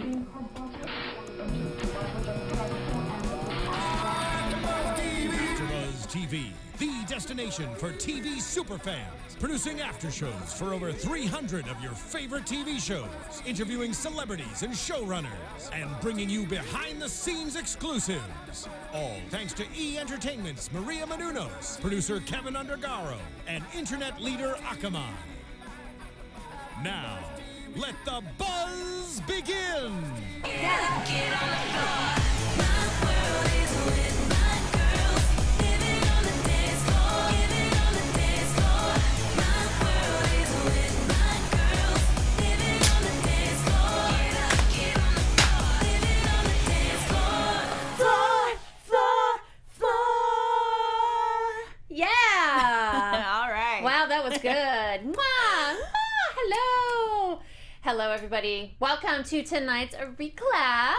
AFTERBUZZ TV, the destination for TV superfans. Producing aftershows for over 300 of your favorite TV shows. Interviewing celebrities and showrunners. And bringing you behind-the-scenes exclusives. All thanks to E! Entertainment's Maria Menounos, producer Kevin Undergaro, and internet leader Akamai. Now, let the buzz begin! Get on the floor. My world is with my girls. Living on the dance floor. Living on the dance floor. My world is with my girls. Living on the dance floor. Get on the floor. Living on the dance floor. Floor. Yeah. All right. Wow, that was good. Mwah. Hello. Hello, everybody. Welcome to tonight's recap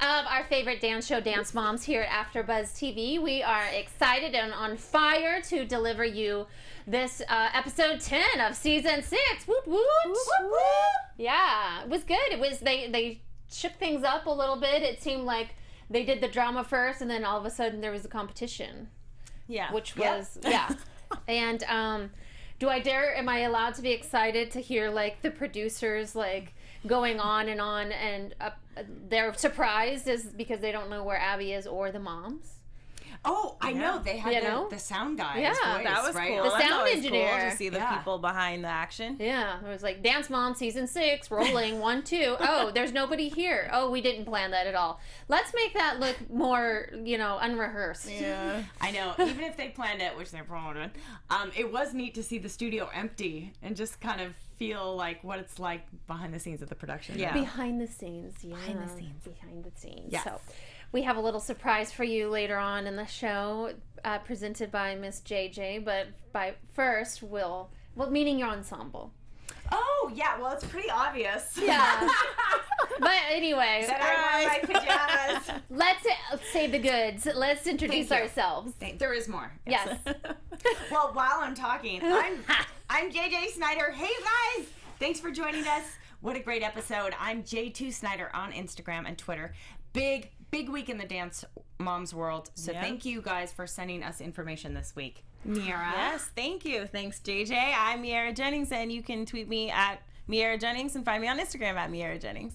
of our favorite dance show, Dance Moms, here at AFTERBUZZ TV. We are excited and on fire to deliver you this episode 10 of season 6. Woot woot. Yeah, it was good. It was they shook things up a little bit. It seemed like they did the drama first, and then all of a sudden there was a competition. Yeah. Which was and am I allowed to be excited to hear like the producers like going on and they're surprised is because they don't know where Abby is or the moms? Oh, I know. They had the sound guy. Yeah, voice, That was right? cool. The That's sound always engineer. cool to see the people behind the action. Yeah, it was like Dance Mom season 6 rolling 1 2. Oh, there's nobody here. Oh, we didn't plan that at all. Let's make that look more, unrehearsed. Yeah. I know. Even if they planned it, which they probably did, it was neat to see the studio empty and just kind of feel like what it's like behind the scenes of the production. Yeah. Behind the scenes, yeah. Behind the scenes. Behind the scenes. Yes. So we have a little surprise for you later on in the show, presented by Miss JJ. But first, meaning your ensemble. Oh, yeah. Well, it's pretty obvious. Yeah. But anyway, That I wear my pajamas. let's say the goods. Let's introduce Thank you. ourselves. There is more. Yes. Well, while I'm talking, I'm JJ Snyder. Hey, you guys. Thanks for joining us. What a great episode. I'm J2 Snyder on Instagram and Twitter. Big week in the Dance Moms world. So thank you guys for sending us information this week. Miaira. Yes, thank you. Thanks, JJ. I'm Miaira Jennings, and you can tweet me at Miaira Jennings and find me on Instagram at Miaira Jennings.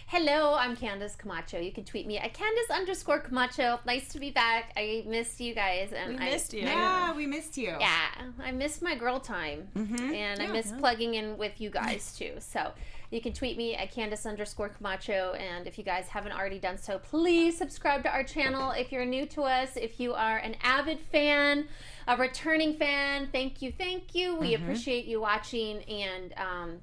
Hello, I'm Candice Camacho. You can tweet me at Candice_Camacho. Nice to be back. I missed you guys. And We missed you. Yeah, we missed you. Yeah, I miss my girl time. And I miss plugging in with you guys too. So you can tweet me at Candice_Camacho. And if you guys haven't already done so, please subscribe to our channel. If you're new to us, if you are an avid fan, a returning fan, thank you. We appreciate you watching and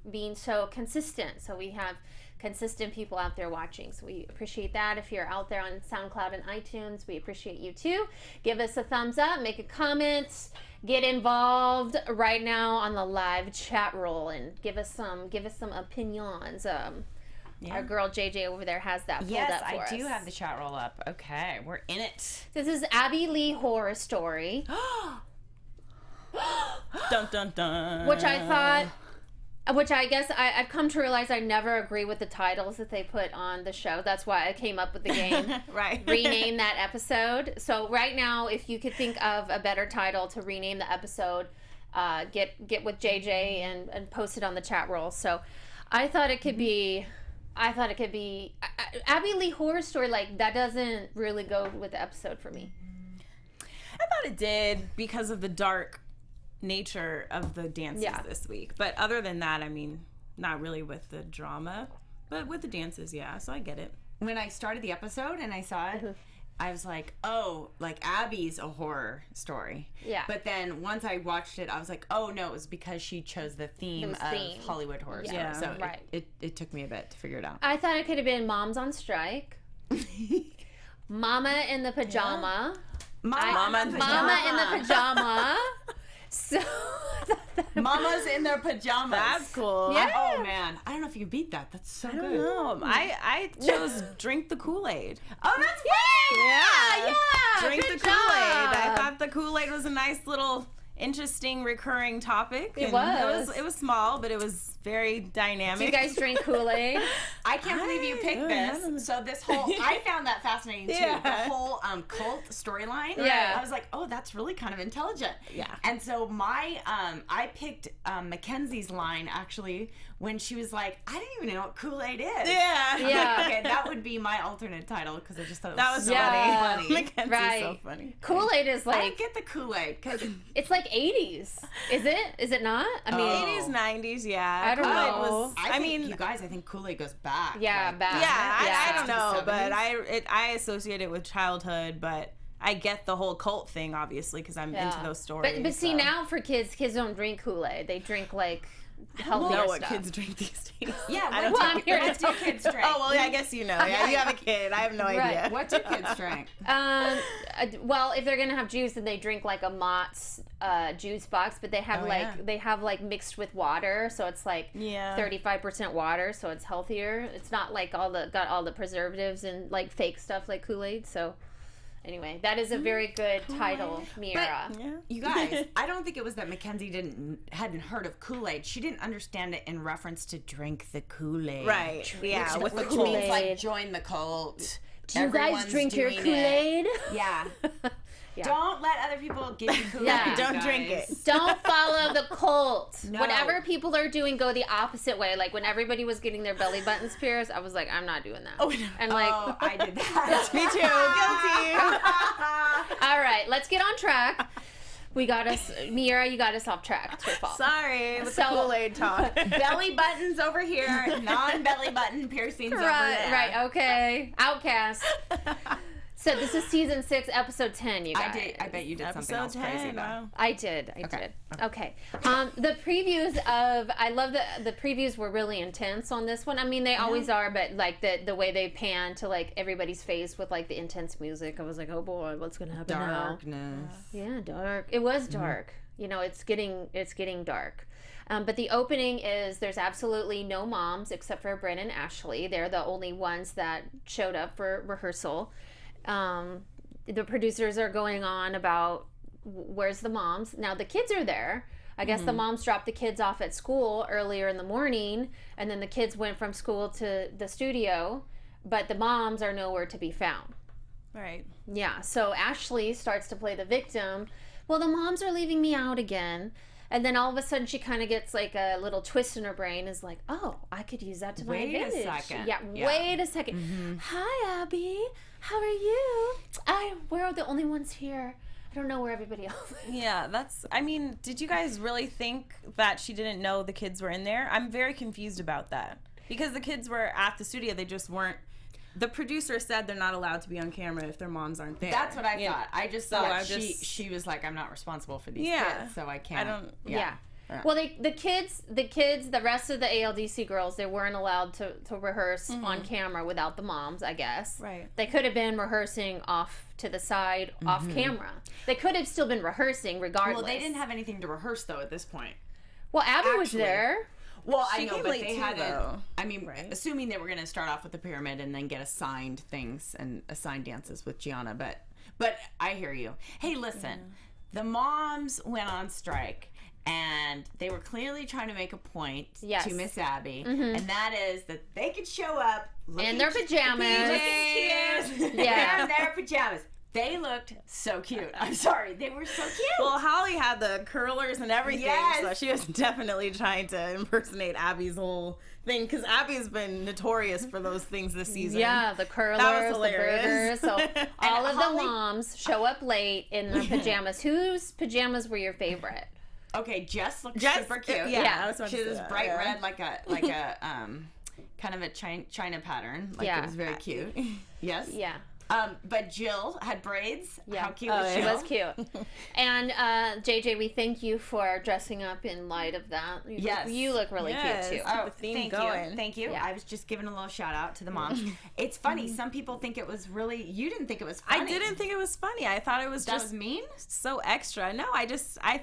being so consistent. So we have consistent people out there watching, so we appreciate that. If you're out there on SoundCloud and iTunes, we appreciate you too. Give us a thumbs up, make a comment, get involved right now on the live chat roll, and give us some opinions. Our girl JJ over there has that pulled up for us. I do have the chat roll up. Okay, we're in it. This is Abby Lee Horror Story, Dun dun dun. which I guess I've come to realize I never agree with the titles that they put on the show. That's why I came up with the game. Right. Rename that episode. So right now, if you could think of a better title to rename the episode, get with JJ and post it on the chat roll. So I thought it could be Abby Lee Horror Story. Like, that doesn't really go with the episode for me. I thought it did because of the dark nature of the dances this week. But other than that, I mean, not really with the drama, but with the dances, yeah. So I get it. When I started the episode and I saw it, I was like, oh, like Abby's a horror story. Yeah. But then once I watched it, I was like, oh no, it was because she chose the theme of Hollywood horror story. Yeah. So Right. it took me a bit to figure it out. I thought it could have been Moms on Strike, Mama in the Pajama. Mama in the Pajama. So Mamas in their pajamas. That's cool. Yeah. Oh man, I don't know if you can beat that. That's so I good. don't know. I chose Drink the Kool-Aid. Oh, that's funny. Yeah. Drink good the Kool-Aid. I job. thought the Kool-Aid was a nice little interesting recurring topic. It and was. It was small, but it was very dynamic. Do you guys drink Kool-Aid? I can't believe you picked this. So this whole, I found that fascinating too. Yeah. The whole cult storyline. Yeah. I was like, oh, that's really kind of intelligent. Yeah. And so I picked Mackenzie's line actually when she was like, I didn't even know what Kool-Aid is. Yeah. Yeah. Okay, that would be my alternate title because I just thought it That was was so Yeah. funny. Mackenzie's Right. so funny. Kool-Aid is I like, don't get the Kool-Aid because it's like 80s. Is it? Is it not? I mean, 80s, 90s, yeah. I don't Kool-Aid know. was- I mean, think, you guys, I think Kool-Aid goes back. Yeah, like, back. yeah, Yeah. I don't know, 60s, but 70s. I associate it with childhood, but I get the whole cult thing, obviously, because I'm into those stories. But see, so. now for kids don't drink Kool-Aid. They drink like I healthier don't know what stuff. kids drink these days. Yeah, I don't Well, know. I'm here to what do tell kids drink? Oh, well, yeah, I guess you know. Yeah, you have a kid. I have no Right. idea. What do kids drink? Well, if they're gonna have juice, then they drink like a Mott's juice box, but they have they have like mixed with water, so it's like Yeah. 35% water, so it's healthier. It's not like got all the preservatives and like fake stuff like Kool-Aid. So anyway, that is a very good title, Miaira. Yeah. You guys, I don't think it was that Mackenzie hadn't heard of Kool-Aid. She didn't understand it in reference to drink the Kool-Aid. Right. Yeah, with the Which Kool-Aid. means like join the cult. Do you guys Everyone's drink your doing it. Kool-Aid? Yeah. Don't let other people give you Kool-Aid. Yeah. Don't guys. drink it. Don't follow the cult. No. Whatever people are doing, go the opposite way. Like when everybody was getting their belly buttons pierced, I was like, I'm not doing that. Oh, no. And like, Oh, I did that. Me too. Guilty. all right, let's get on track. We got us, Miaira, you got us off track. It's your fault. Sorry, with So- the Kool-Aid talk. Belly buttons over here, non-belly button piercings over there. Right, okay. Outcast. So this is season 6, episode 10, you guys. I bet you did something else Episode 10. crazy though. Wow. I did. Okay. The previews I love the previews were really intense on this one. I mean, they always are, but like the way they pan to like everybody's face with like the intense music, I was like, oh boy, what's gonna happen now? Darkness. Yeah, dark. It was dark. You know, it's getting dark. But the opening is there's absolutely no moms except for Bryn and Ashley. They're the only ones that showed up for rehearsal. The producers are going on about where's the moms. Now the kids are there. I guess the moms dropped the kids off at school earlier in the morning, and then the kids went from school to the studio, but the moms are nowhere to be found. Right. Yeah, so Ashley starts to play the victim. Well, the moms are leaving me out again. And then all of a sudden she kind of gets like a little twist in her brain, is like, oh, I could use that to my Wait a advantage. second. Yeah, Yeah. wait a second. Hi, Abby. How are you? We're the only ones here. I don't know where everybody else is. Yeah, I mean, did you guys really think that she didn't know the kids were in there? I'm very confused about that. Because the kids were at the studio, they just weren't. The producer said they're not allowed to be on camera if their moms aren't there. That's what I thought. I just So thought I just- she was like, I'm not responsible for these Yeah. kids, so I can't. I don't. Yeah. Well, the kids, the rest of the ALDC girls, they weren't allowed to rehearse on camera without the moms, I guess. Right. They could have been rehearsing off to the side, off camera. They could have still been rehearsing regardless. Well, they didn't have anything to rehearse though at this point. Well, Abby was Actually. there. Well, I She know, came but late they too, hadn't. though. I mean, Right. assuming they were going to start off with the pyramid and then get assigned things and assigned dances with Gianna, but I hear you. Hey, listen, the moms went on strike. And they were clearly trying to make a point Yes. to Miss Abby, and that is that they could show up In their pajamas. looking cute, Yeah. in their pajamas. They looked so cute. I'm sorry, they were so cute. Well, Holly had the curlers and everything, Yes. so she was definitely trying to impersonate Abby's whole thing, because Abby's been notorious for those things this season. Yeah, the curlers, That was the hilarious. burgers. So all of Holly- the moms show up late in their pajamas. Whose pajamas were your favorite? Okay, Jess looked Jess- super cute. yeah, I was about she to had say this that, bright yeah. red, like a kind of a China pattern. Like Yeah. it was very cute. Yes. Yeah. But Jill had braids. Yeah. How cute Oh, was She Jill? was cute. And JJ, we thank you for dressing up in light of that. Yes. You look really Yes. cute too. Oh, the theme thank going. you. Thank you. Yeah. I was just giving a little shout out to the moms. It's funny. Some people think it was really. You didn't think it was funny. I didn't think it was funny. I thought it was that just was mean. so extra. No, I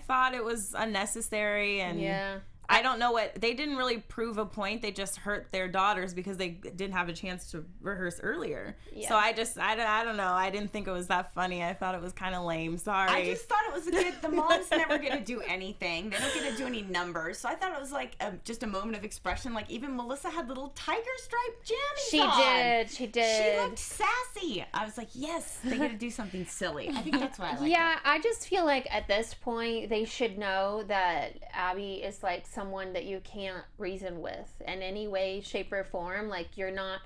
thought it was unnecessary, and Yeah. I don't know what they didn't really prove a point. They just hurt their daughters because they didn't have a chance to rehearse earlier. Yeah. So I don't know. I didn't think it was that funny. I thought it was kind of lame. Sorry. I just thought it was a good. The moms never get to do anything. They don't get to do any numbers. So I thought it was like just a moment of expression. Like even Melissa had little tiger stripe jammies on. She did. She looked sassy. I was like, yes, they get to do something silly. I think that's why I like it. I just feel like at this point they should know that Abby is like someone that you can't reason with in any way, shape, or form. Like they're not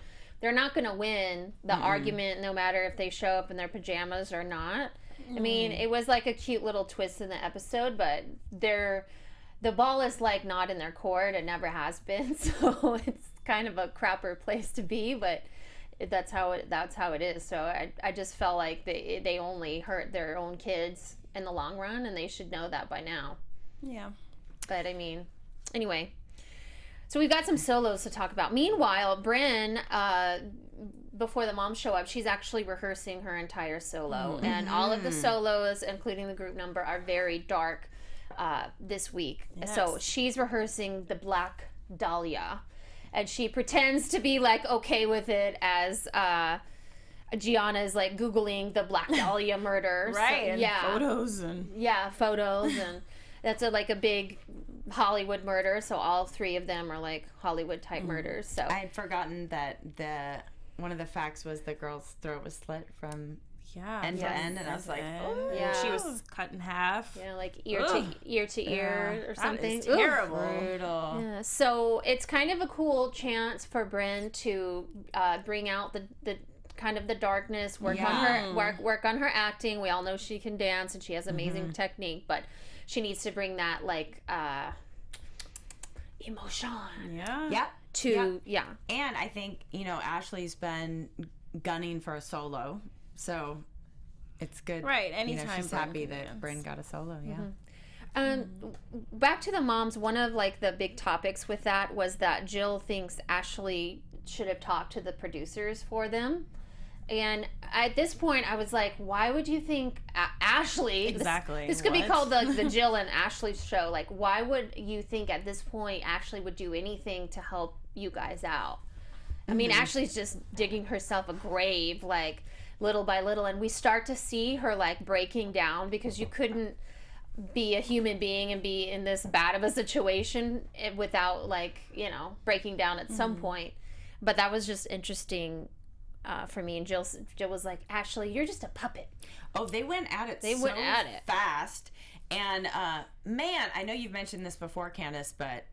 going to win the argument no matter if they show up in their pajamas or not. I mean, it was like a cute little twist in the episode, but the ball is like not in their court. It never has been, so it's kind of a crapper place to be, but that's how it is. So I just felt like they only hurt their own kids in the long run, and they should know that by now. Yeah. But I mean, anyway, so we've got some solos to talk about. Meanwhile, Bryn, before the moms show up, she's actually rehearsing her entire solo, and all of the solos, including the group number, are very dark this week. Yes. So she's rehearsing the Black Dahlia, and she pretends to be like okay with it as Gianna is like Googling the Black Dahlia murder. Right. So, and photos and that's a big Hollywood murder, so all three of them are like Hollywood type murders. So I had forgotten that one of the facts was the girl's throat was slit from end to end, and I was like, oh, yeah, she was cut in half. Yeah, like ear to ear or something. That is terrible. brutal. Yeah, so it's kind of a cool chance for Bryn to bring out the kind of the darkness, work on her acting. We all know she can dance and she has amazing technique, but she needs to bring that like emotion. Yeah. And I think, Ashley's been gunning for a solo, so it's good. Right, anytime she's happy that Bryn got a solo, Back to the moms, one of like the big topics with that was that Jill thinks Ashley should have talked to the producers for them. And at this point, I was like, why would you think Ashley... Exactly. This could be called the Jill and Ashley show. Like, why would you think at this point Ashley would do anything to help you guys out? I mean, Ashley's just digging herself a grave, like, little by little. And we start to see her, like, breaking down because you couldn't be a human being and be in this bad of a situation without, like, breaking down at some point. But that was just interesting for me. And Jill was like, Ashley, you're just a puppet. Oh, they went at it fast. And man, I know you've mentioned this before, Candice, but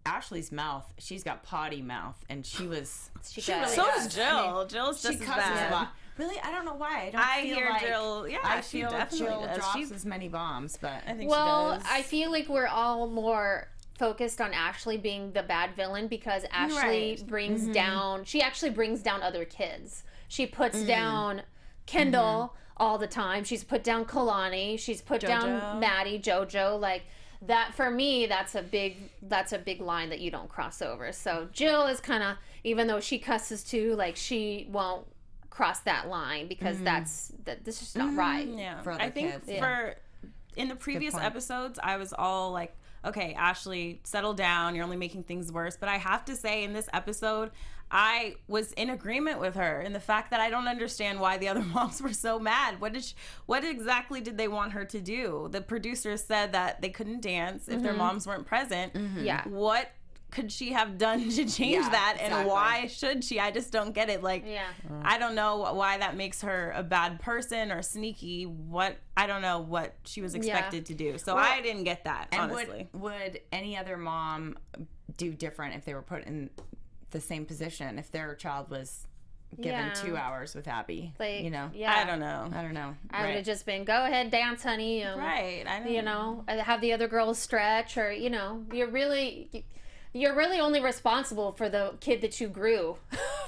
Ashley's mouth, she's got potty mouth, and she does. So does Jill. I mean, Jill's just she as cusses bad. a lot. Really, I don't know why. I hear Jill. Yeah, I she feel definitely Jill does. drops as many bombs, but I think she does. I feel like we're all more focused on Ashley being the bad villain because Ashley brings down. She actually brings down other kids. She puts down Kendall all the time. She's put down Kalani. She's put down Maddie, JoJo. Like that for me, that's a big line that you don't cross over. So Jill is kind of, even though she cusses too, like she won't cross that line because this is just not right. Yeah, for I think kids. In the previous episodes, I was all like, okay, Ashley, settle down. You're only making things worse. But I have to say, in this episode, I was in agreement with her in the fact that I don't understand why the other moms were so mad. What exactly did they want her to do? The producers said that they couldn't dance if their moms weren't present. Yeah. What could she have done to change that? Exactly. And why should she? I just don't get it. Like, I don't know why that makes her a bad person or sneaky. I don't know what she was expected to do. So I didn't get that, honestly. Would any other mom do different if they were put in the same position, if their child was given 2 hours with Abby? Like, I don't know. I would have just been, go ahead, dance, honey. Right. I know. Have the other girls stretch, or you're really only responsible for the kid that you grew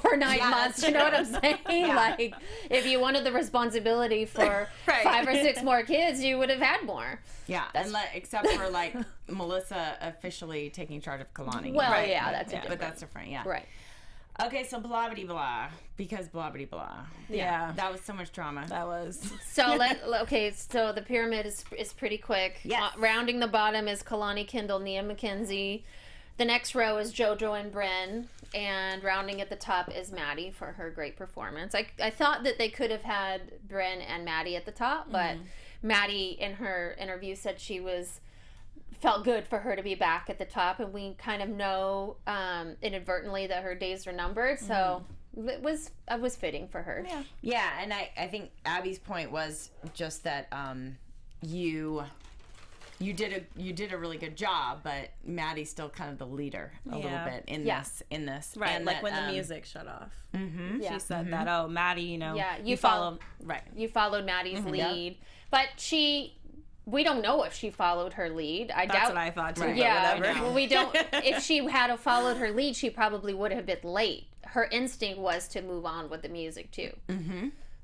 for 9 months. You know what I'm saying? Like, if you wanted the responsibility for 5 or 6 more kids, you would have had more. Yeah, except for like Melissa officially taking charge of Kalani. Well, that's different. But that's different. Yeah. Right. Okay, so blah blah blah, because blah blah blah. Yeah. That was so much drama. That was. So so the pyramid is pretty quick. Yes. Rounding the bottom is Kalani Kendall, Nia McKenzie. The next row is JoJo and Bryn, and rounding at the top is Maddie for her great performance. I thought that they could have had Bryn and Maddie at the top, but Maddie in her interview said felt good for her to be back at the top, and we kind of know inadvertently that her days are numbered, so it was fitting for her. Yeah, and I think Abby's point was just that you did a really good job, but Maddie's still kind of the leader a little bit in this. Right, and like that, when the music shut off. Yeah. She said that, oh, Maddie, you follow. Right. You followed Maddie's lead, but we don't know if she followed her lead. That's doubt. what I thought too. Right. Yeah, Whatever. well, we don't. If she had followed her lead, she probably would have been late. Her instinct was to move on with the music too.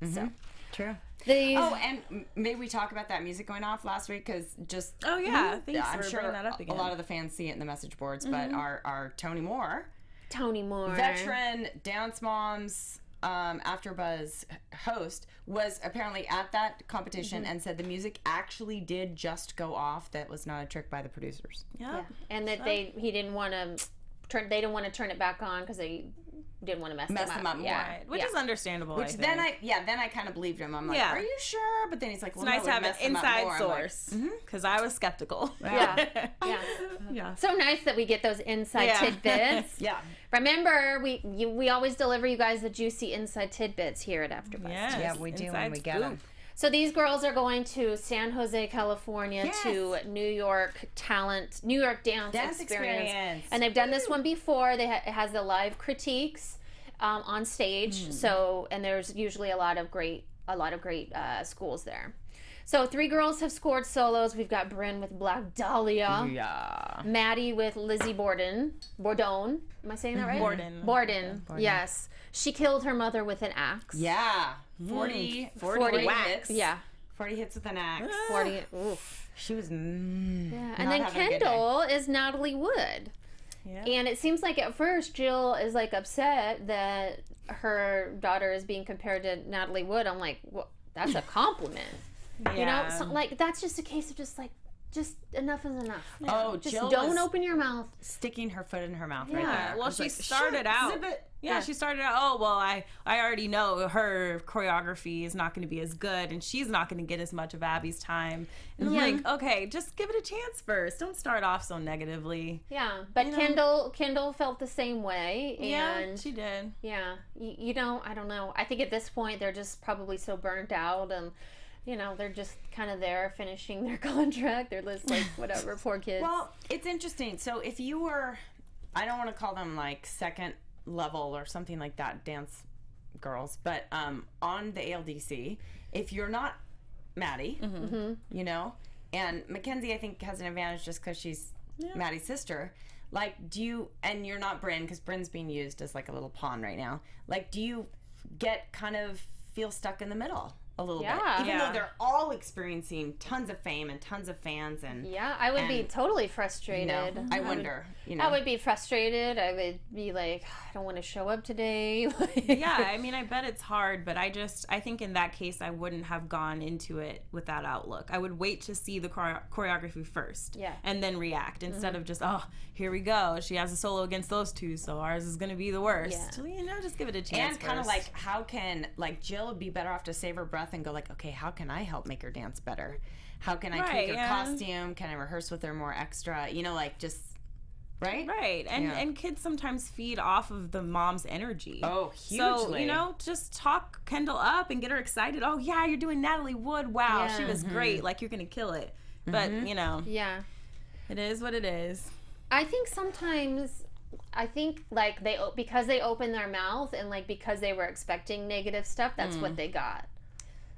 So True. the And maybe we talk about that music going off last week, because just Thanks I'm for sure bringing that up again. a lot of the fans see it in the message boards, but our Tony Moore, veteran Dance Moms AfterBuzz host, was apparently at that competition and said the music actually did just go off. That was not a trick by the producers. Yeah, and that they didn't want to turn it back on because they didn't want to mess them up more. Yeah, Which is understandable. Which then I kind of believed him. I'm like, Yeah. are you sure? But then he's like, well, It's nice to have an inside more. source, because I was skeptical. yeah. Yeah. So nice that we get those inside tidbits. Yeah. Remember, we always deliver you guys the juicy inside tidbits here at AfterBuzz. Yes, Yeah, we do when inside we get them. scoop. So these girls are going to San Jose, California, Yes. to New York Dance Experience. And they've done this one before. It has the live critiques on stage. So, and there's usually a lot of great schools there. So 3 girls have scored solos. We've got Bryn with Black Dahlia. Yeah. Maddie with Lizzie Borden. Am I saying that right? Borden. Yes. She killed her mother with an axe. Yeah. 40 whacks. hits. Yeah. 40 hits with an axe. 40. Oof. She was Yeah. not And then having a good day. Kendall is Natalie Wood. Yeah. And it seems like at first Jill is like upset that her daughter is being compared to Natalie Wood. I'm like, well, that's a compliment. You know, so, like, that's just a case of just enough is enough. Oh, Just Jill don't was open your mouth. sticking her foot in her mouth right Yeah. there. Well, I was she like, started "Shut, out. zip it." Yeah, she started out, oh, well, I already know her choreography is not going to be as good, and she's not going to get as much of Abby's time. And I'm like, okay, just give it a chance first. Don't start off so negatively. Yeah, but Kendall felt the same way. And Yeah, she did. yeah, you know, I don't know. I think at this point they're just probably so burnt out, and you know, they're just kind of there finishing their contract. They're just like, whatever, poor kids. Well, it's interesting. So if you were, I don't want to call them like second level or something like that, dance girls, but on the ALDC, if you're not Maddie, you know, and Mackenzie I think has an advantage just because she's Maddie's sister. Like, and you're not Bryn, because Bryn's being used as like a little pawn right now. Like, do you feel stuck in the middle a little bit? Even though they're all experiencing tons of fame and tons of fans, and yeah, I would be totally frustrated. you know, I wonder, you know. I would be frustrated. I would be like, I don't want to show up today. Yeah, I mean, I bet it's hard, but I think in that case, I wouldn't have gone into it with that outlook. I would wait to see the choreography first, and then react, instead of just, oh, here we go. She has a solo against those two, so ours is going to be the worst. Yeah. You know, just give it a chance. And kind of like, how can, like, Jill be better off to save her breath and go like, okay, how can I help make her dance better? How can I tweak her costume? Can I rehearse with her more extra? You know, like, just, right? Right. And kids sometimes feed off of the mom's energy. Oh, hugely. So, you know, just talk Kendall up and get her excited. Oh, yeah, you're doing Natalie Wood. Wow, she was great. Like, you're going to kill it. But, you know, it is what it is. I think sometimes, like, because they opened their mouth and, like, because they were expecting negative stuff, that's what they got.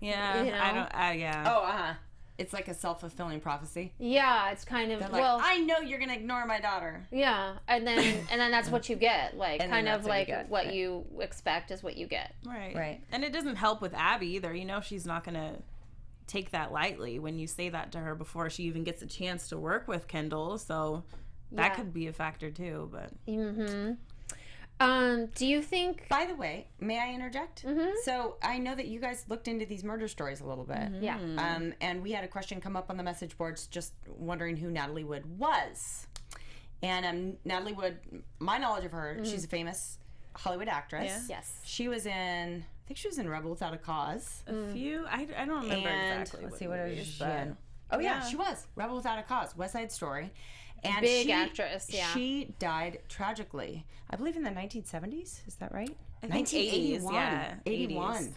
Yeah, You know? yeah. It's like a self-fulfilling prophecy. Yeah, it's kind of, They're like, I know you're going to ignore my daughter. yeah, and then that's what you get. Like, And kind then of that's what you like get, what right. you expect is what you get. Right. And it doesn't help with Abby either. You know, she's not going to take that lightly when you say that to her before she even gets a chance to work with Kendall. So that could be a factor too. But Do you think? By the way, may I interject? So I know that you guys looked into these murder stories a little bit. Yeah. And we had a question come up on the message boards just wondering who Natalie Wood was. And Natalie Wood, my knowledge of her, she's a famous Hollywood actress. Yeah. Yes. She was in, I think she was in Rebel Without a Cause. A few. I don't remember And exactly. let's what see what movies, was she but- in. Oh yeah, Yeah. she was Rebel Without a Cause, West Side Story, and Big actress, yeah. She died tragically, I believe, in the 1970s. Is that right? I think 80s, yeah. 81. 80s. Gosh.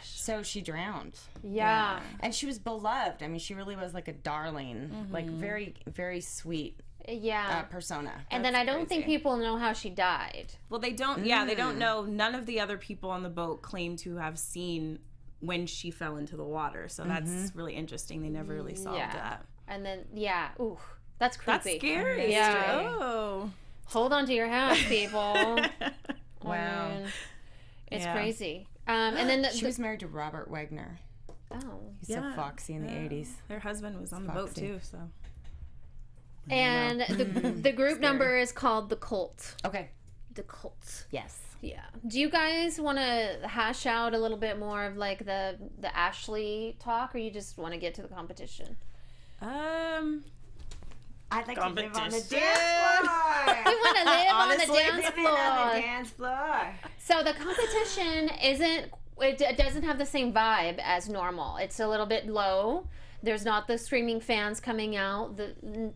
So she drowned. Yeah. And she was beloved. I mean, she really was like a darling, like very, very sweet Yeah. persona. And then I don't think crazy. people know how she died. Well, they don't. Yeah, they don't know. None of the other people on the boat claim to have seen when she fell into the water. So that's really interesting. They never really solved Yeah. that. And then, yeah. Ooh, that's That's creepy. scary. Yeah. Oh. Hold on to your hats, people. Wow. I mean, it's Yeah. crazy. And then She was married to Robert Wagner. oh. He's so foxy in the 80s. Their husband was on the boat Foxy. too. So. And the group number is called The Cult. Okay. The Cult. Yes. Yeah. Do you guys want to hash out a little bit more of like the Ashley talk, or you just want to get to the competition? I'd like to live on the dance Competition. floor. We want to live on the Honestly, dance Living on the floor. dance floor. So the competition isn't. It doesn't have the same vibe as normal. It's a little bit low. There's not the screaming fans coming out.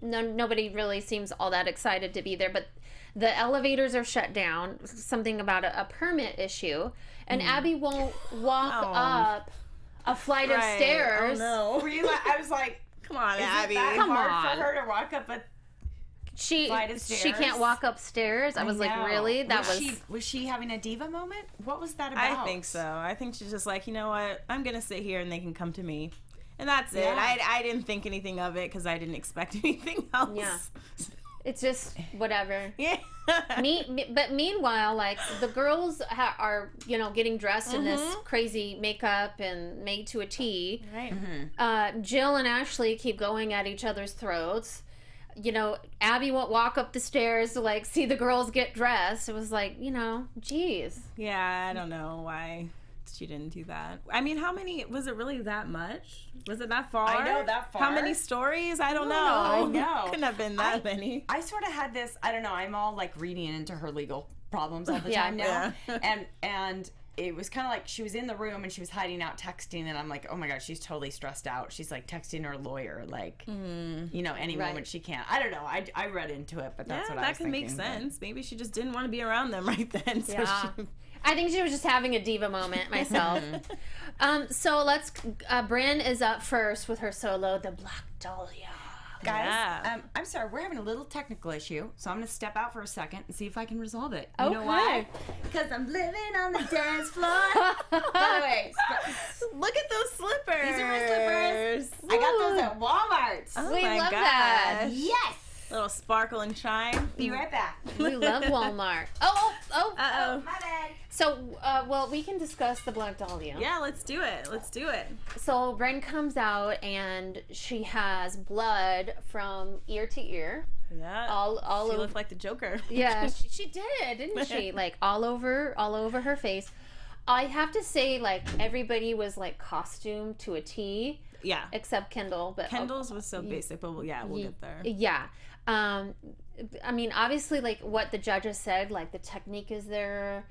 Nobody really seems all that excited to be there. But the elevators are shut down. Something about a permit issue. And Abby won't walk up a flight of stairs. Oh, no. Were you like, I was like, Come on, is Abby. it that Come hard on. for her to walk up a flight of She stairs? can't walk upstairs. I was like, know. really? That was she having a diva moment? What was that about? I think so. I think she's just like, you know what? I'm gonna sit here and they can come to me, and that's it. Yeah. I didn't think anything of it because I didn't expect anything else. Yeah. It's just whatever. Yeah. But meanwhile, like the girls are, getting dressed in this crazy makeup and made to a T. Right. Jill and Ashley keep going at each other's throats. Abby won't walk up the stairs to like see the girls get dressed. It was like, geez. Yeah, I don't know why she didn't do that. I mean, how many was it really that much? Was it that far? I know, that far. How many stories? I don't know. I know. Couldn't have been that many. I sort of had this, I don't know, I'm all like reading into her legal problems all the Yeah. time now. And it was kind of like she was in the room and she was hiding out texting, and I'm like, oh my God, she's totally stressed out. She's like texting her lawyer, like, any moment she can. I don't know. I read into it, but that's what I was that can make thinking, but- sense. Maybe she just didn't want to be around them right then. So Yeah. she, I think she was just having a diva moment myself. So let's. Bryn is up first with her solo, "The Black Dahlia." Guys, Yeah. I'm sorry, we're having a little technical issue, so I'm going to step out for a second and see if I can resolve it. You know why? Because I'm living on the dance floor. By the way, look at those slippers. these are my slippers. I got those at Walmart. Oh We my love that. gosh. Yes. Little sparkle and shine. Be right back. We love Walmart. Oh. Uh-oh. My bad. So, we can discuss the Black Dahlia. Yeah, let's do it. Let's do it. So Bryn comes out and she has blood from ear to ear. Yeah. All she over. looked like the Joker. Yeah, she did, didn't she? Like all over her face. I have to say, like everybody was like costumed to a T, Yeah. except Kendall. But Kendall's was so basic, but we'll get there. Yeah. I mean, obviously, like what the judges said, like the technique is there,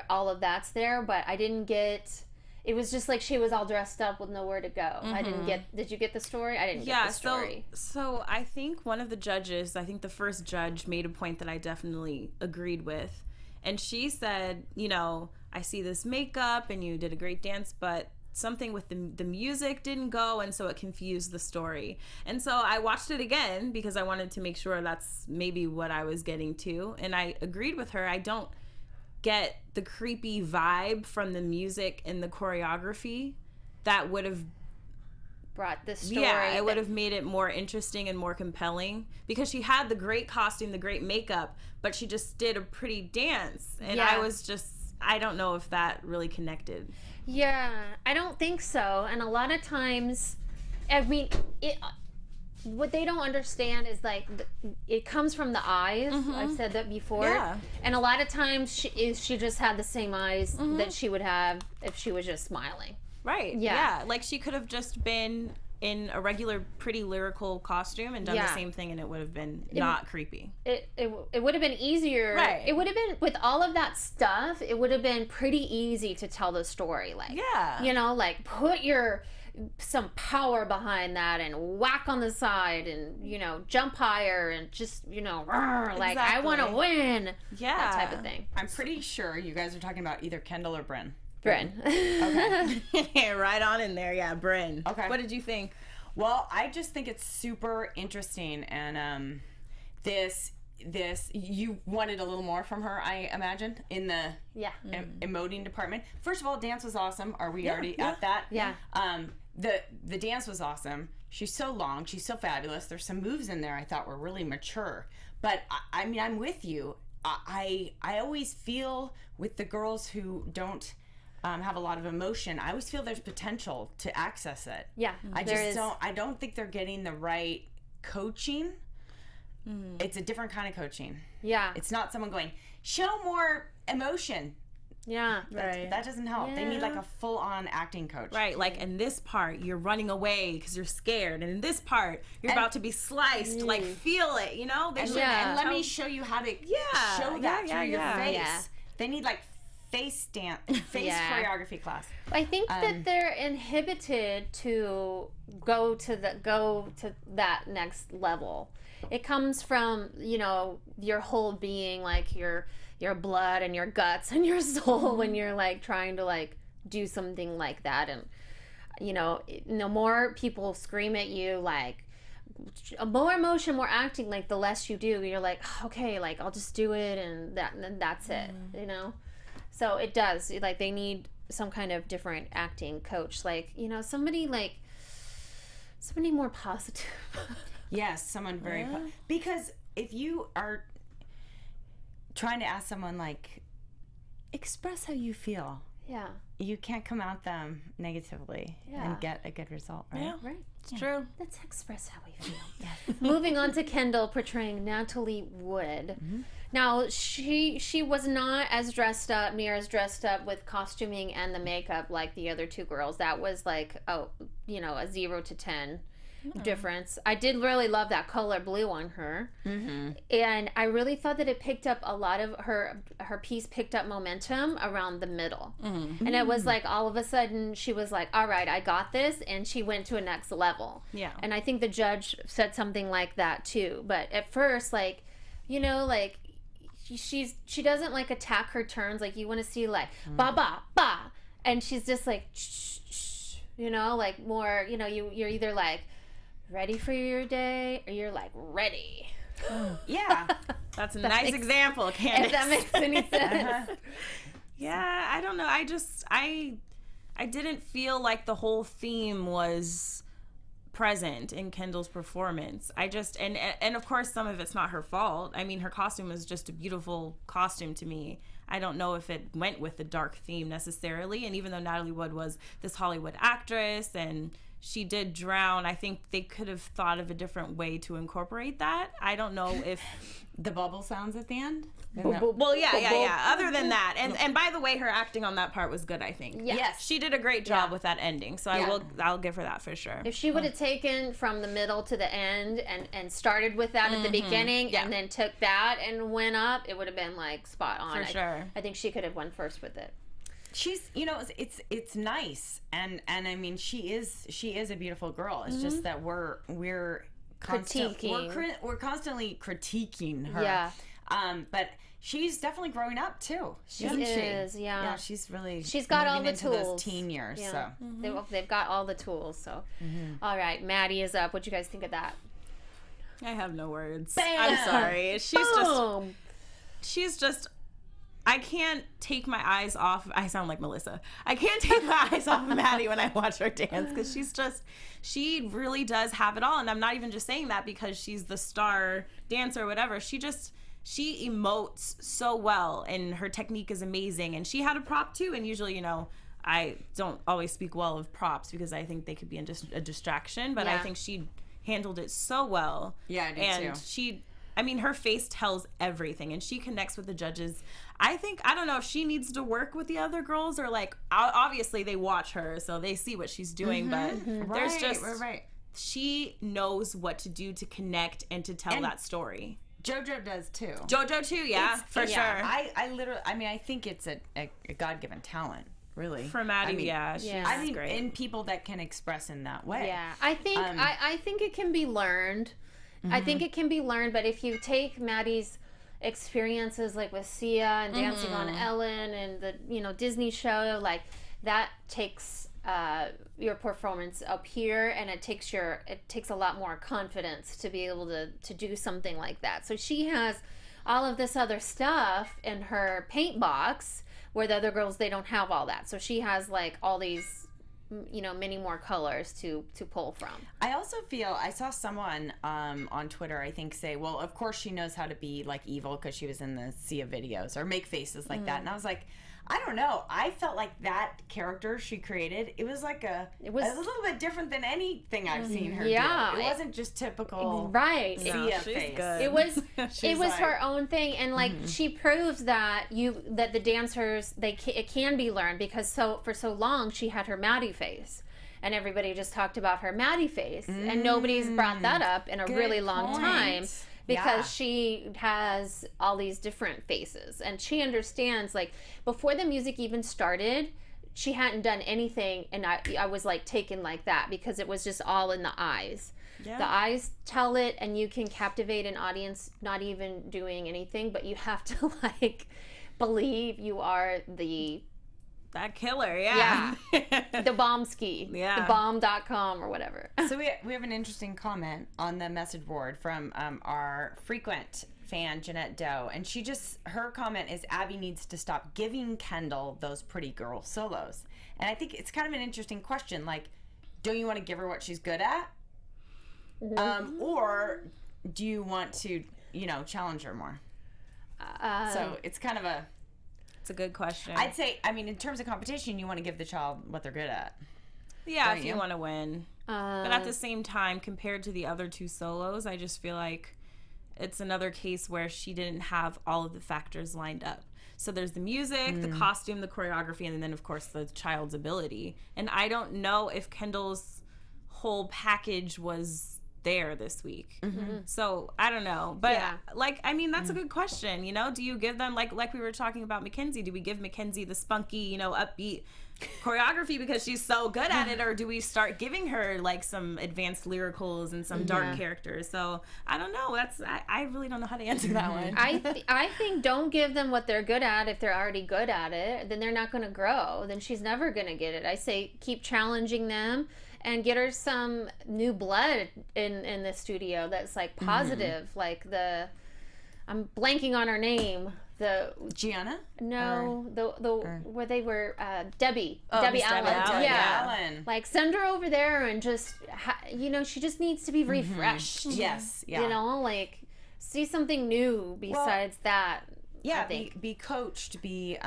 all of that's there, but I didn't get. It was just like she was all dressed up with nowhere to go. I didn't get. Did you get the story? I didn't get the story. So I think one of the judges, I think the first judge made a point that I definitely agreed with. And she said, I see this makeup and you did a great dance, but something with the music didn't go, and so it confused the story. And so I watched it again because I wanted to make sure that's maybe what I was getting to. And I agreed with her. I don't get the creepy vibe from the music and the choreography that would have Brought this story. yeah, it would have made it more interesting and more compelling because she had the great costume, the great makeup, but she just did a pretty dance. And Yeah. I don't know if that really connected. Yeah, I don't think so. And a lot of times, I mean, what they don't understand is like it comes from the eyes. I've said that before. Yeah. And a lot of times she just had the same eyes that she would have if she was just smiling. Right. Yeah. Like she could have just been in a regular, pretty lyrical costume and done the same thing, and it would have been not creepy. It would have been easier. Right. It would have been, with all of that stuff, it would have been pretty easy to tell the story. Like, Yeah. you know, like put some power behind that and whack on the side and, you know, jump higher and just, you know, like, I want to win. Yeah. That type of thing. I'm pretty sure you guys are talking about either Kendall or Bryn. Bryn. Okay. Right on in there. Yeah, Bryn. Okay. What did you think? Well, I just think it's super interesting, and this you wanted a little more from her, I imagine, in the Yeah. emoting department. First of all, dance was awesome. Are we already at that? Yeah. The dance was awesome. She's so long. She's so fabulous. There's some moves in there I thought were really mature. But I mean, I'm with you. I always feel with the girls who don't have a lot of emotion, I always feel there's potential to access it. Yeah. I don't think they're getting the right coaching. It's a different kind of coaching. Yeah. It's not someone going, show more emotion. Yeah. That doesn't help. They need like a full-on acting coach. Right, like in this part, you're running away because you're scared, and in this part, you're about to be sliced. Like, feel it, you know? And let me show you how to show that through your face. Yeah. They need like face choreography class. I think that they're inhibited to go to that next level. It comes from, you know, your whole being, like your blood and your guts and your soul when you're like trying to like do something like that. And you know, the more people scream at you, like more emotion, more acting, like the less you do, you're like, okay, like I'll just do it, and then that's it, you know. So it does, like, they need some kind of different acting coach, like, you know, somebody more positive. Yes, someone very because if you are trying to ask someone like, express how you feel, Yeah. you can't come at them negatively and get a good result, right? Yeah, Right. it's true. Let's express how we feel. Moving on to Kendall portraying Natalie Wood. Now, she was not as dressed up, near as dressed up with costuming and the makeup like the other two girls. That was like, a 0 to 10 difference. I did really love that color blue on her. And I really thought that it picked up a lot of her piece picked up momentum around the middle. And it was like all of a sudden she was like, all right, I got this, and she went to a next level. Yeah. And I think the judge said something like that too. But at first, like, you know, like she doesn't like attack her turns. Like, you want to see like ba ba ba, and she's just like shh, shh, you know, like more, you know, you're either like ready for your day or you're like ready. Yeah. That's a nice example, Candice. If that makes any sense. Yeah, I don't know. I didn't feel like the whole theme was present in Kendall's performance. I just and of course some of it's not her fault. I mean, her costume was just a beautiful costume to me. I don't know if it went with the dark theme necessarily, and even though Natalie Wood was this Hollywood actress and she did drown, I think they could have thought of a different way to incorporate that. I don't know if The bubble sounds at the end? well, yeah. Other than that, and by the way, her acting on that part was good, I think. Yes. She did a great job with that ending, so I'll give her that for sure. If she would have taken from the middle to the end and started with that at the beginning and then took that and went up, it would have been like spot on. For sure. I think she could have went first with it. She's, you know, it's nice, and I mean, she is a beautiful girl. It's just that we're Critiquing. we're constantly critiquing her. Yeah. But she's definitely growing up too. She Isn't is, yeah. Yeah, she's got all moving the into tools. those teen years. Yeah. So They've got all the tools. So, all right, Maddie is up. What do you guys think of that? I have no words. Bam! I'm sorry. Boom! She's just. I can't take my eyes off. I sound like Melissa. I can't take my eyes off of Maddie when I watch her dance, because she really does have it all. And I'm not even just saying that because she's the star dancer or whatever. She emotes so well, and her technique is amazing. And she had a prop too. And usually, you know, I don't always speak well of props because I think they could be a distraction. But I think she handled it so well. Yeah, I do and too. her face tells everything, and she connects with the judges. I don't know if she needs to work with the other girls, or like, obviously they watch her, so they see what she's doing, but there's just, she knows what to do to connect and to tell that story. JoJo does too. JoJo too, yeah, for sure. I literally, I think it's a God-given talent, really. For Maddie, she's great. In people that can express in that way. Yeah, I think I think it can be learned. I think it can be learned, but if you take Maddie's experiences, like with Sia and Dancing on Ellen and the Disney show, like that takes your performance up here, and it takes a lot more confidence to be able to do something like that. So she has all of this other stuff in her paint box, where the other girls, they don't have all that. So she has like all these many more colors to pull from. I also feel, I saw someone on Twitter, I think, say, well, of course she knows how to be like evil because she was in the Sia videos, or make faces like that. And I was like, I don't know. I felt like that character she created, it was like a little bit different than anything I've seen her do. It wasn't just typical Sia face. Good. It was her own thing, and like she proves that the dancers, it can be learned, because for so long she had her Maddie face. And everybody just talked about her Maddie face, and nobody's brought that up in a really long time. Because she has all these different faces, and she understands, like, before the music even started, she hadn't done anything, and I was like taken like that, because it was just all in the eyes. The eyes tell it, and you can captivate an audience not even doing anything, but you have to like believe you are that killer, the Bombski, the bomb.com or whatever. So we have an interesting comment on the message board from our frequent fan, Jeanette Doe, and her comment is, Abby needs to stop giving Kendall those pretty girl solos. And I think it's kind of an interesting question, like, don't you want to give her what she's good at? Or do you want to, challenge her more? So it's kind of it's a good question. I'd say, in terms of competition, you want to give the child what they're good at. Yeah, if you want to win. But at the same time, compared to the other two solos, I just feel like it's another case where she didn't have all of the factors lined up. So there's the music, the costume, the choreography, and then, of course, the child's ability. And I don't know if Kendall's whole package was there this week. So I don't know, but that's a good question. Do you give them, like we were talking about Mackenzie, do we give Mackenzie the spunky, upbeat choreography because she's so good at it, or do we start giving her like some advanced lyricals and some dark characters? So I don't know. I really don't know how to answer that one. I think don't give them what they're good at. If they're already good at it, then they're not going to grow. Then she's never going to get it. I say keep challenging them and get her some new blood in the studio that's like positive, like I'm blanking on her name. Gianna? No, where they were Debbie Allen. Debbie Allen. Like send her over there and just she just needs to be refreshed. Yes, like see something new besides that. Yeah, be coached, be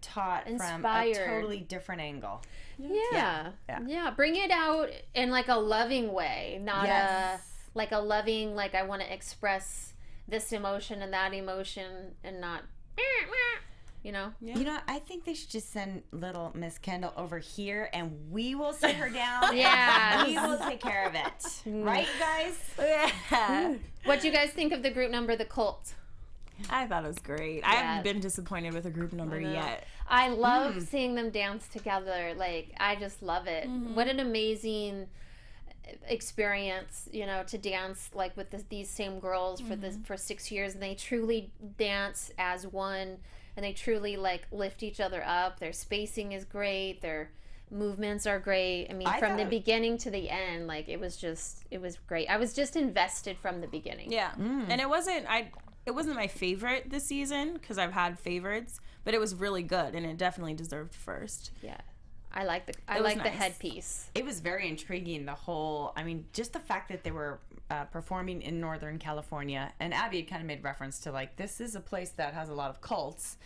taught Inspired. From a totally different angle. Yeah. Bring it out in like a loving way, not a loving, like I want to express this emotion and that emotion, and not, I think they should just send little Miss Kendall over here, and we will sit her down. We will take care of it. Right, guys? Yeah. What do you guys think of the group number, The Cult? I thought it was great. I haven't been disappointed with a group number yet. I love seeing them dance together. Like, I just love it. What an amazing experience, to dance like with these same girls for 6 years, and they truly dance as one, and they truly like lift each other up. Their spacing is great. Their movements are great. From the beginning to the end, like it was great. I was just invested from the beginning. Yeah. And it wasn't my favorite this season, because I've had favorites, but it was really good, and it definitely deserved first. Yeah. I like the headpiece. It was very intriguing, the whole, just the fact that they were performing in Northern California, and Abby had kind of made reference to, like, this is a place that has a lot of cults.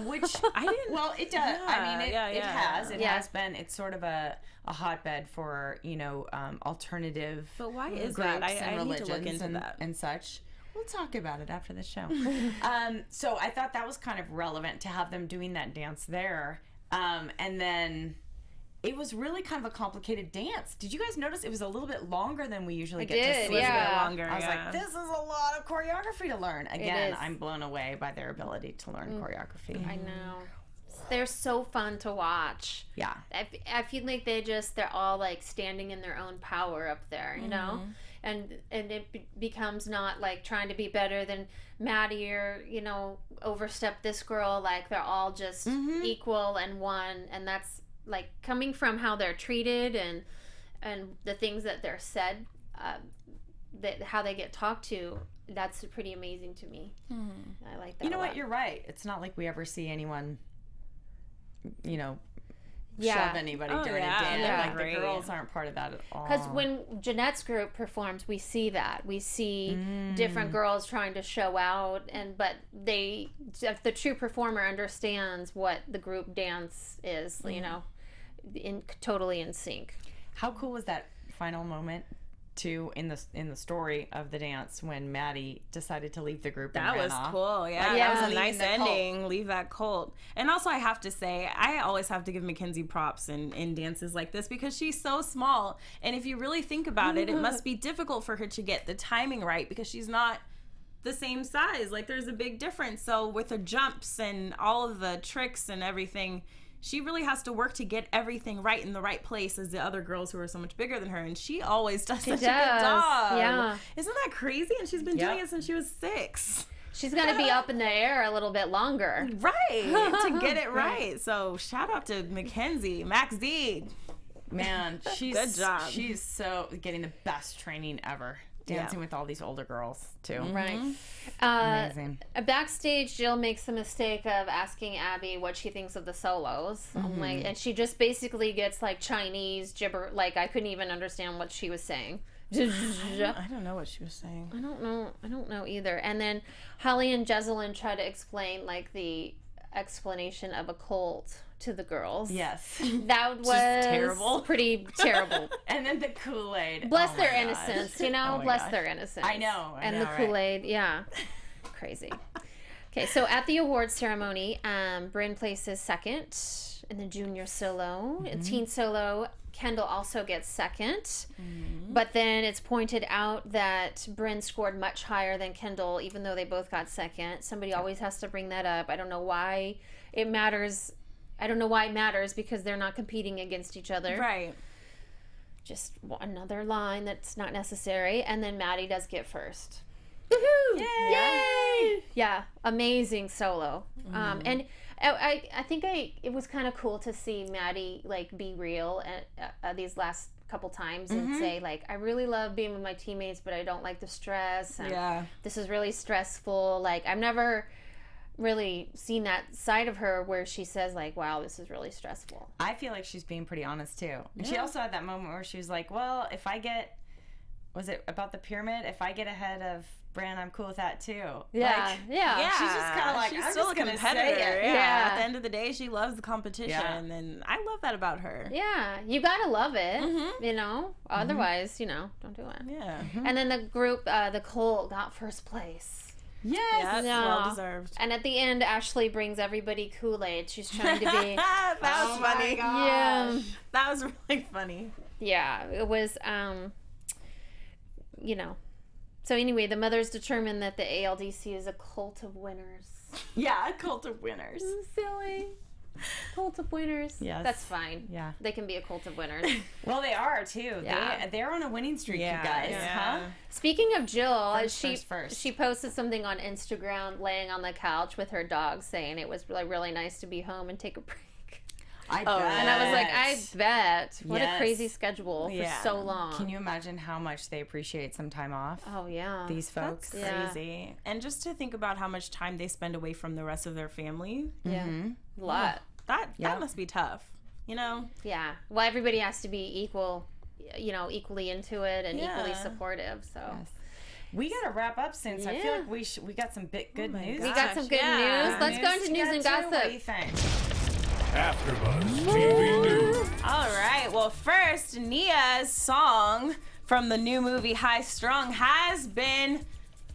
Which I didn't. well, it does. I mean, it has. It Yeah. has been. It's sort of a hotbed for alternative. But why is groups that? I and need to look religions into that. and such. We'll talk about it after the show. So I thought that was kind of relevant to have them doing that dance there, and then. It was really kind of a complicated dance. Did you guys notice it was a little bit longer than we usually get to see? yeah. A bit longer. I was like, this is a lot of choreography to learn. Again, is. I'm blown away by their ability to learn choreography. I know. They're so fun to watch. Yeah. I feel like they're all like standing in their own power up there, you know? And it becomes not like trying to be better than Maddie or, overstep this girl. Like they're all just equal and one. And that's like coming from how they're treated and the things that they're said, how they get talked to. That's pretty amazing to me. I like that. You know a what? lot. You're right. It's not like we ever see anyone, Yeah. shove anybody Oh, during yeah. a dance. Yeah. Like Great. the girls aren't part of that at all. Because when Jeanette's group performs, we see that. We see different girls trying to show out, but if the true performer understands what the group dance is, totally in sync. How cool was that final moment? Too in the story of the dance when Maddie decided to leave the group and That ran was off. cool. Yeah, Like, that was a leaving nice the cult. ending. Leave that cult. And also, I have to say, I always have to give Mackenzie props in dances like this because she's so small. And if you really think about it, it must be difficult for her to get the timing right because she's not the same size. Like, there's a big difference. So with the jumps and all of the tricks and everything, she really has to work to get everything right in the right place as the other girls who are so much bigger than her. And she always does such a good job. Yeah. Isn't that crazy? And she's been doing it since she was 6. She's going to be up in the air a little bit longer. Right. To get it right. So shout out to Mackenzie, Max Z. Man, she's Good job. She's so getting the best training ever. Dancing with all these older girls too. Right. Amazing. Backstage, Jill makes the mistake of asking Abby what she thinks of the solos. And she just basically gets like Chinese gibber. Like I couldn't even understand what she was saying. I don't know what she was saying. I don't know either. And then Holly and Jezelyn try to explain like the explanation of a cult to the girls. Yes. That was terrible. Pretty terrible. And then the Kool-Aid. Bless Oh their my innocence, gosh. Oh my bless gosh. their innocence. I know, and the right? Kool-Aid, yeah. Crazy. Okay, so at the awards ceremony, Bryn places second in the junior solo. In teen solo, Kendall also gets second. But then it's pointed out that Bryn scored much higher than Kendall, even though they both got second. Somebody always has to bring that up. I don't know why it matters. I don't know why it matters because they're not competing against each other. Right. Just another line that's not necessary. And then Maddie does get first. Woohoo! Yay! Yeah, amazing solo. And I think it was kind of cool to see Maddie like be real at these last couple times and say like, I really love being with my teammates, but I don't like the stress. And this is really stressful. Like I've never really seen that side of her where she says like, wow, this is really stressful. I feel like she's being pretty honest too. And she also had that moment where she was like, well, if I get, was it about the pyramid? If I get ahead of Bran, I'm cool with that too. Yeah, Like, yeah. She's just kind of like, she's I'm still just a gonna competitor. say it. Yeah. At the end of the day, she loves the competition, and I love that about her. Yeah, you gotta love it, Otherwise, don't do it. Yeah. And then the group, the cult, got first place. Yes. Yeah, well deserved. And at the end, Ashley brings everybody Kool-Aid. She's trying to be, That was funny. yeah, That was really funny. yeah. It was, So anyway, the mothers determined that the ALDC is a cult of winners. Yeah, a cult of winners. Silly. Cult of winners. Yes. That's fine. Yeah. They can be a cult of winners. Well, they are too. Yeah. They're on a winning streak, you guys. Yeah. Huh? Speaking of Jill, First. she posted something on Instagram laying on the couch with her dog saying it was really nice to be home and take a break. I bet. And I was like, I bet. What a Yes. crazy schedule for so long. Can you imagine how much they appreciate some time off? Oh, yeah. These folks. That's Yeah. crazy. And just to think about how much time they spend away from the rest of their family, Yeah. A lot. that must be tough. Yeah. Well, everybody has to be equally into it and equally Yeah. supportive. So. Yes. We gotta wrap up soon, so I feel Yeah. like we got some good news. We got some good news. Let's go into news and gossip. What do you think? AfterBuzz TV News. All right. Well, first, Nia's song from the new movie High Strung has been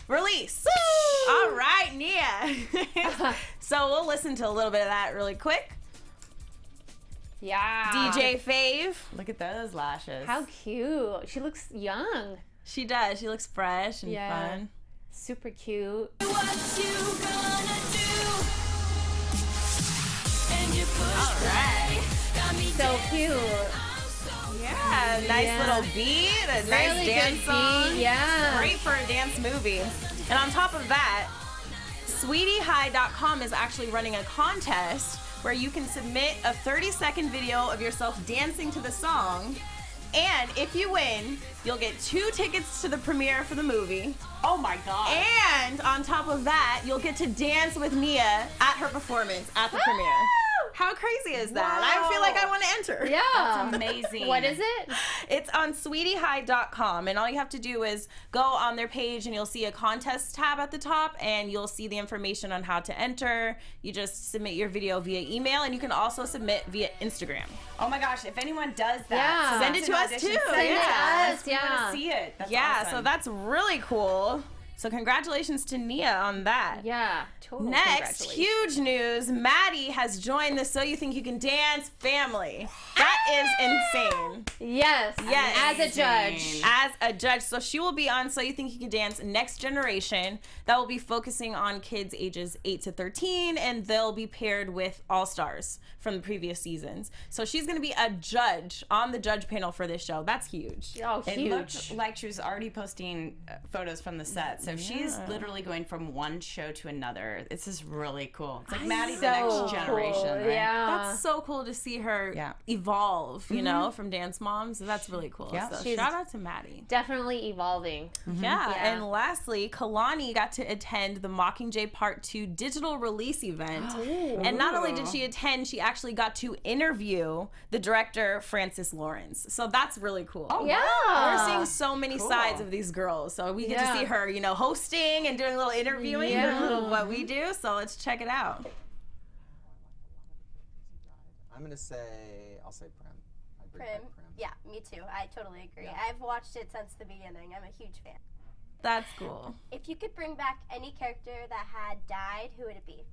released. Woo! All right, Nia. So we'll listen to a little bit of that really quick. Yeah. DJ Fave. Look at those lashes. How cute. She looks young. She does. She looks fresh and Yeah. fun. Super cute. What you gonna do? And you push All right. got me So cute. Yeah, nice Yeah. little beat, a Really nice dance good song. beat, yeah. Great for a dance movie. And on top of that, SweetieHigh.com is actually running a contest where you can submit a 30-second video of yourself dancing to the song. And if you win, you'll get 2 tickets to the premiere for the movie. Oh my god. And on top of that, you'll get to dance with Nia at her performance at the premiere. How crazy is that? I feel like I want to enter. Yeah. That's amazing. What is it? It's on SweetieHigh.com, and all you have to do is go on their page, and you'll see a contest tab at the top, and you'll see the information on how to enter. You just submit your video via email, and you can also submit via Instagram. Oh my gosh, if anyone does that, Yeah. Send it to us audition, too. Send it to Yeah. us. We want Yeah. to see it. That's Yeah, awesome. so that's really cool. So congratulations to Nia on that. Yeah. Total Next, congratulations. huge news. Maddie has joined the So You Think You Can Dance family. That is insane. Yes. Yes. As a judge. Amazing. As a judge. So she will be on So You Think You Can Dance Next Generation. That will be focusing on kids ages 8 to 13, and they'll be paired with all-stars from the previous seasons. So she's going to be a judge on the judge panel for this show. That's huge. Oh, It huge. looked like she was already posting photos from the set. So she's literally going from one show to another. This is really cool. It's like Maddie, the So next generation, cool. right? Yeah. That's so cool to see her Yeah. evolve, you know, from Dance Moms. So that's really cool. Yeah. So She's- shout out to Maddie. Definitely evolving. Yeah. Yeah. And lastly, Kalani got to attend the Mockingjay Part 2 digital release event. And not only did she attend, she actually got to interview the director, Francis Lawrence. So that's really cool. Yeah. We're seeing so many sides of these girls. So we get to Yeah. see her, you know, hosting and doing a little interviewing, doing a little what we do. So let's check it out. I'll say Prim. I'd bring Prim. back Prim. Yeah, me too. I totally agree. Yeah. I've watched it since the beginning. I'm a huge fan. That's cool. If you could bring back any character that had died, who would it be?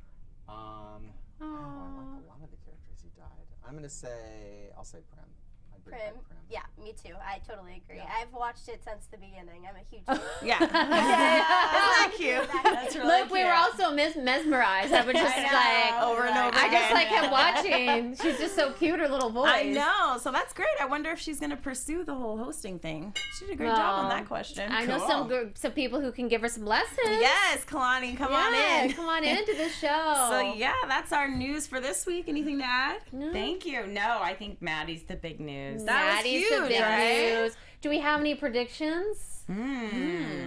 Oh, I like a lot of the characters who died. I'll say Prim. I'd bring Prim. back Prim. Yeah, me too. I totally agree. Yeah. I've watched it since the beginning. I'm a huge fan. Yeah. Isn't that cute? That's really Look, we cute. were also mesmerized. I was just like, Over and over I again. just like kept watching. She's just so cute, her little voice. I know. So that's great. I wonder if she's going to pursue the whole hosting thing. She did a great job on Well, that question. I know some people who can give her some lessons. Yes, Kalani, come on Yeah, in. come on into the show. So yeah, that's our news for this week. Anything to add? No. Thank you. No, I think Maddie's the big news. That was Maddie's the huge, big right? news. Do we have any predictions?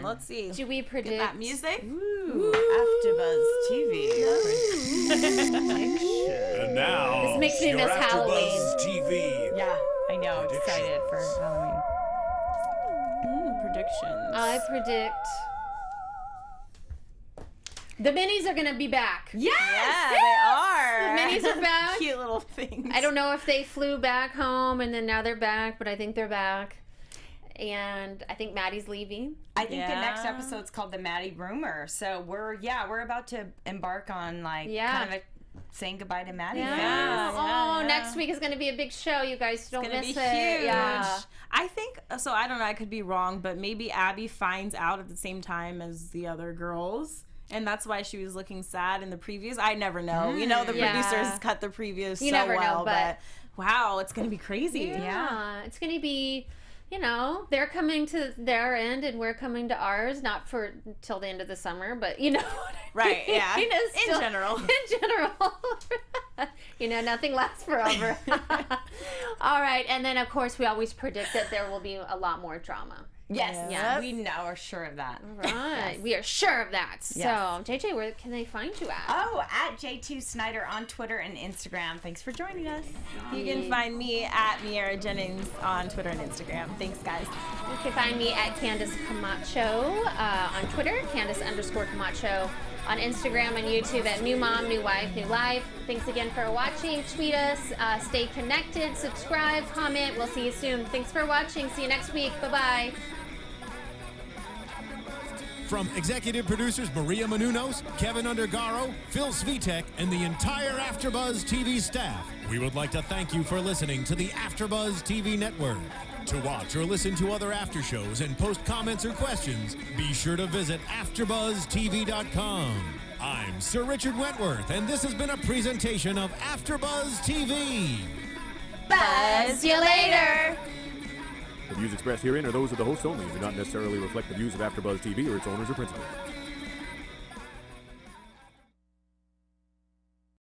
Let's see. Do we predict Get that music. Ooh, AfterBuzz TV. And now, This makes me your miss AfterBuzz TV. Yeah, I know. Excited for Halloween. Predictions. I predict the minis are gonna be back. Yes! yeah, they are. The minis are back. Cute little things. I don't know if they flew back home and then now they're back, but I think they're back. And I think Maddie's leaving. I think the next Yeah. episode's called the Maddie Rumor. So we're about to embark on kind of a saying goodbye to Maddie. Yeah. phase. Oh, yeah. next week is gonna be a big show, you guys. Don't It's gonna miss be it. huge. Yeah. I think so. I don't know. I could be wrong, but maybe Abby finds out at the same time as the other girls, and that's why she was looking sad in the previews. I never know. You know, the Yeah. producers cut the previews You so never know, well, but- wow, it's gonna be crazy. Yeah. It's gonna be, they're coming to their end and we're coming to ours. Not for till the end of the summer, but you know what I Right, mean? yeah. It's In general. In general. Nothing lasts forever. All right, and then of course we always predict that there will be a lot more drama. Yes, Yes. we know are sure of that. Right. We are sure of that. Yes. So, JJ, where can they find you at? Oh, at J2 Snyder on Twitter and Instagram. Thanks for joining us. You can find me at Miaira Jennings on Twitter and Instagram. Thanks, guys. You can find me at Candice Camacho on Twitter, Candice_Camacho on Instagram and YouTube at New Mom, New Wife, New Life. Thanks again for watching. Tweet us, stay connected, subscribe, comment. We'll see you soon. Thanks for watching. See you next week. Bye-bye. From executive producers Maria Menounos, Kevin Undergaro, Phil Svitek, and the entire AfterBuzz TV staff, we would like to thank you for listening to the AfterBuzz TV network. To watch or listen to other after shows and post comments or questions, be sure to visit AfterBuzzTV.com. I'm Sir Richard Wentworth, and this has been a presentation of AfterBuzz TV. Buzz you later. The views expressed herein are those of the hosts only and do not necessarily reflect the views of AfterBuzz TV or its owners or principals.